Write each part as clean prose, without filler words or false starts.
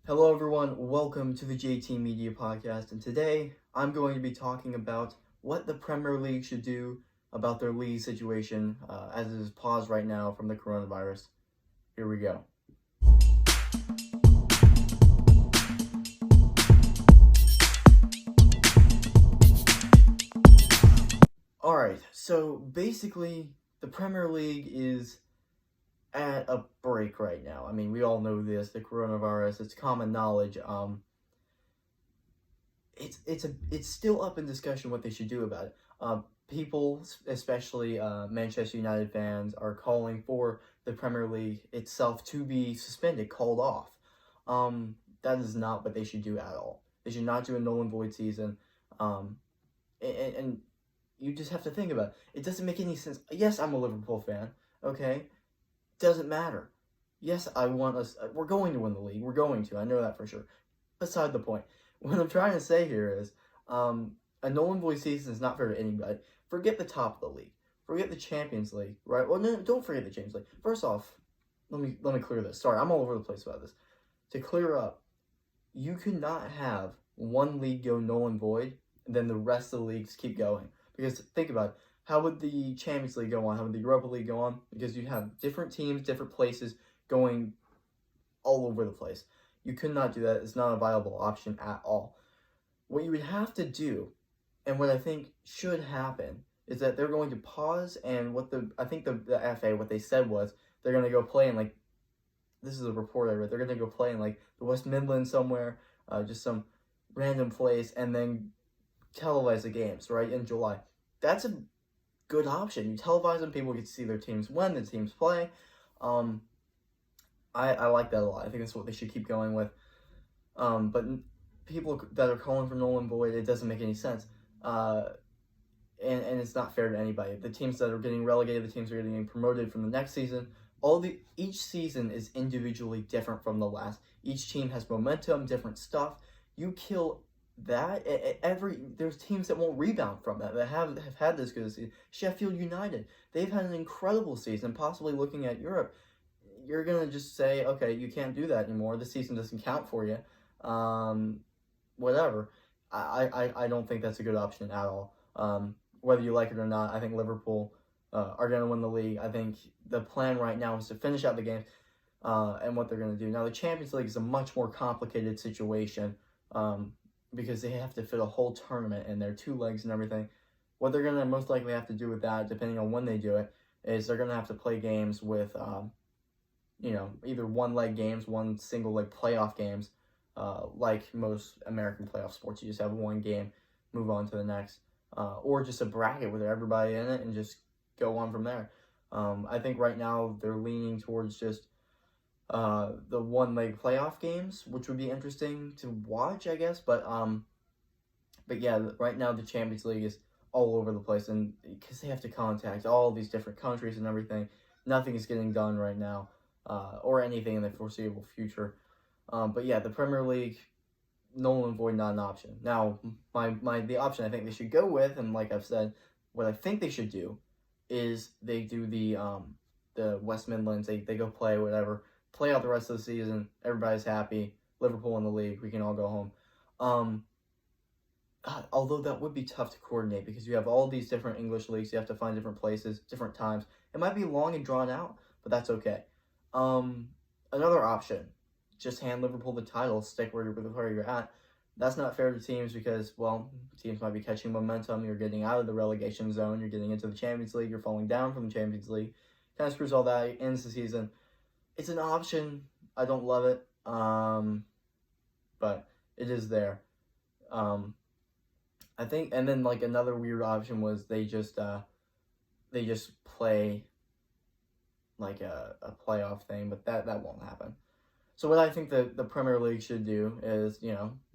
Hello, everyone. Welcome to the JT Media Podcast. And today I'm going to be talking about what the Premier League should do about their league situation as it is paused right now from the coronavirus. Here we go. All right. So basically, the Premier League is at a break right now. I mean, we all know this. The coronavirus. It's common knowledge. It's still up in discussion what they should do about it. People, especially Manchester United fans, are calling for the Premier League itself to be suspended, called off. That is not what they should do at all. They should not do a null and void season. Um, and you just have to think about it. It doesn't make any sense. Yes, I'm a Liverpool fan. Okay, doesn't matter. Yes, I want us. We're going to win the league. We're going to. I know that for sure. Beside the point. What I'm trying to say here is, a Nolan void season is not fair to anybody. Forget the top of the league. Forget the Champions League, right? Well, no, don't forget the Champions League. First off, let me clear this. Sorry, I'm all over the place about this. To clear up, you cannot have one league go null and void, and then the rest of the leagues keep going. Because think about it. How would the Champions League go on? How would the Europa League go on? Because you have different teams, different places going all over the place. You could not do that. It's not a viable option at all. What you would have to do, and what I think should happen, is that they're going to pause. And what I think the FA, what they said was they're going to go play in, like, this is a report I read. They're going to go play in like the West Midlands somewhere, just some random place, and then televise the games right in July. That's a good option. You televise them, people get to see their teams when the teams play. Um, I like that a lot. I think that's what they should keep going with. But people that are calling for null and void, it doesn't make any sense. And it's not fair to anybody. The teams that are getting relegated, the teams that are getting promoted from the next season, each season is individually different from the last. Each team has momentum, different stuff. You kill that, there's teams that won't rebound from that have had this good season. Sheffield United, they've had an incredible season, possibly looking at Europe. You're gonna just say, okay, you can't do that anymore. The season doesn't count for you. Whatever. I don't think that's a good option at all. Whether you like it or not, I think Liverpool are going to win the league. I think the plan right now is to finish out the game and what they're going to do. Now, the Champions League is a much more complicated situation because they have to fit a whole tournament in there, two legs and everything. What they're going to most likely have to do with that, depending on when they do it, is they're going to have to play games with, either one leg games, one single leg playoff games. Like most American playoff sports, you just have one game, move on to the next, or just a bracket with everybody in it and just go on from there. I think right now they're leaning towards just the one leg playoff games, which would be interesting to watch, I guess. But yeah, right now the Champions League is all over the place, and because they have to contact all these different countries and everything, nothing is getting done right now, or anything in the foreseeable future. But yeah, the Premier League, null and void, not an option. Now, the option I think they should go with, and like I've said, what I think they should do is they do the West Midlands. They go play whatever, play out the rest of the season. Everybody's happy. Liverpool in the league. We can all go home. Although that would be tough to coordinate because you have all these different English leagues. You have to find different places, different times. It might be long and drawn out, but that's okay. Another option, just hand Liverpool the title, stick where you're at. That's not fair to teams because, well, teams might be catching momentum. You're getting out of the relegation zone. You're getting into the Champions League. You're falling down from the Champions League. Kind of screws all that. Ends the season. It's an option. I don't love it, but it is there. I think, and then like another weird option was they just play like a playoff thing, but that won't happen. So what I think the Premier League should do is,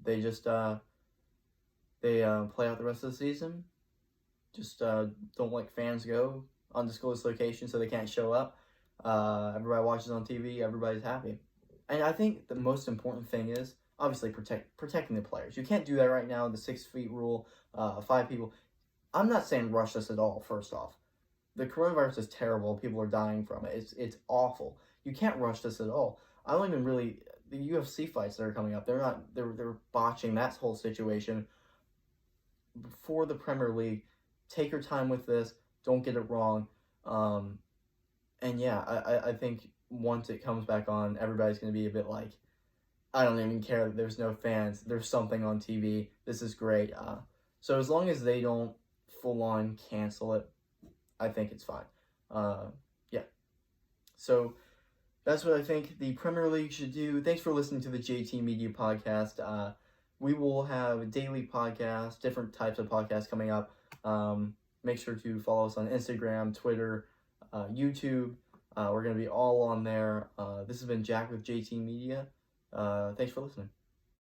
they just play out the rest of the season. Just don't let fans go undisclosed location so they can't show up. Everybody watches on TV. Everybody's happy. And I think the most important thing is obviously protecting the players. You can't do that right now. The 6 feet rule, 5 people. I'm not saying rush this at all. First off, the coronavirus is terrible. People are dying from it. It's awful. You can't rush this at all. I don't even really the UFC fights that are coming up. They're botching that whole situation. For the Premier League, take your time with this. Don't get it wrong. And yeah, I think once it comes back on, everybody's going to be a bit like, I don't even care that there's no fans. There's something on TV. This is great. So as long as they don't full on cancel it, I think it's fine. Yeah. So that's what I think the Premier League should do. Thanks for listening to the JT Media Podcast. We will have daily podcasts, different types of podcasts coming up. Make sure to follow us on Instagram, Twitter, YouTube. We're going to be all on there. This has been Jack with JT Media. Thanks for listening.